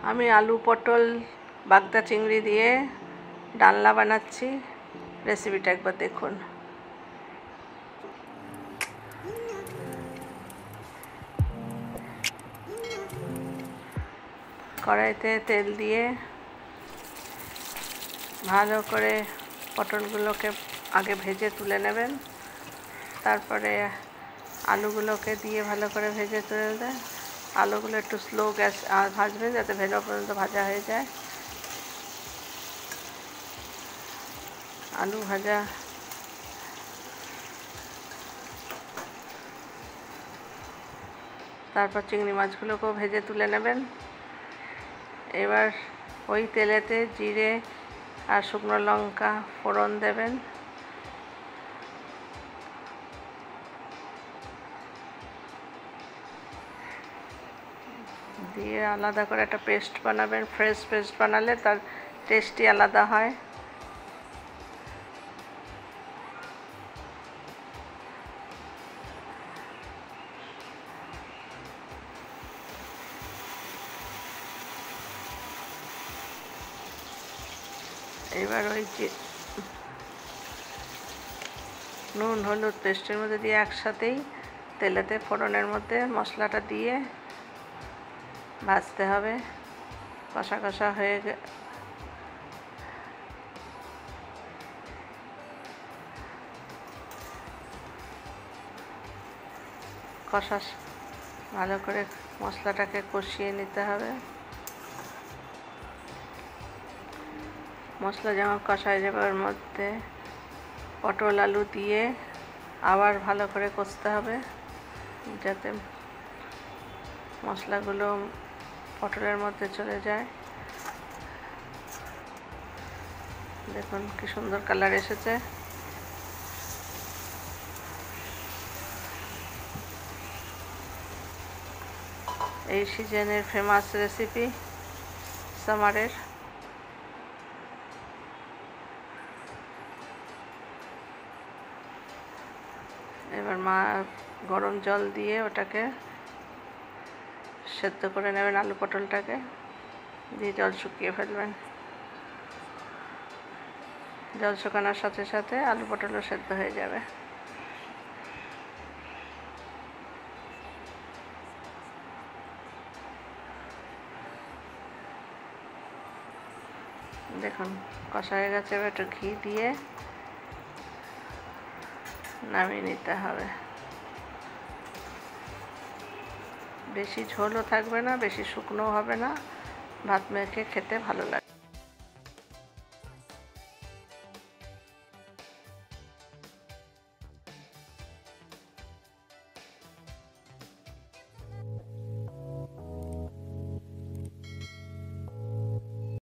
আমি আলু পটল বাগদা চিংড়ি দিয়ে ডালনা বানাচ্ছি। রেসিপিটা একবার দেখুন। কড়াইতে তেল দিয়ে ভালো করে পটলগুলোকে আগে ভেজে তুলে নেবেন, তারপরে আলুগুলোকে দিয়ে ভালো করে ভেজে তুলে দেন। আলুগুলো একটু স্লো গ্যাস ভাজবেন যাতে ভেজা পর্যন্ত ভাজা হয়ে যায়। আলু ভাজা তারপর চিংড়ি মাছগুলোকেও ভেজে তুলে নেবেন। এবার ওই তেলেতে জিরে আর শুকনো লঙ্কা ফোড়ন দেবেন। দিয়ে আলাদা করে একটা পেস্ট বানাবেন। ফ্রেশ পেস্ট বানালে তার টেস্টই আলাদা হয়। এবার ওই যে নুন হলুদ পেস্টের মধ্যে দিয়ে একসাথেই তেলেতে ফোড়নের মধ্যে মশলাটা দিয়ে ভাজতে হবে। কষা কষা হয়ে ভালো করে মশলাটাকে কষিয়ে নিতে হবে। মশলা যখন কষা হয়ে যাবে ওর মধ্যে পটল আলু দিয়ে আবার ভালো করে কষতে হবে যাতে মশলাগুলো পটলের মধ্যে চলে যায়। দেখুন কি সুন্দর কালার এসেছে। এই সিজনের ফেমাস রেসিপি সামারের। এবার গরম জল দিয়ে ওটাকে সেদ্ধ করে নেবেন। আলু পটলটাকে দিয়ে জল শুকিয়ে ফেলবেন। জল শুকানোর সাথে সাথে আলু পটলও সেদ্ধ হয়ে যাবে। দেখুন কষা হয়ে গেছে। এবার একটু ঘি দিয়ে নামিয়ে নিতে হবে। বেশি ঝোলও থাকবে না, বেশি শুকনোও হবে না। ভাত মেখে খেতে ভালো লাগে।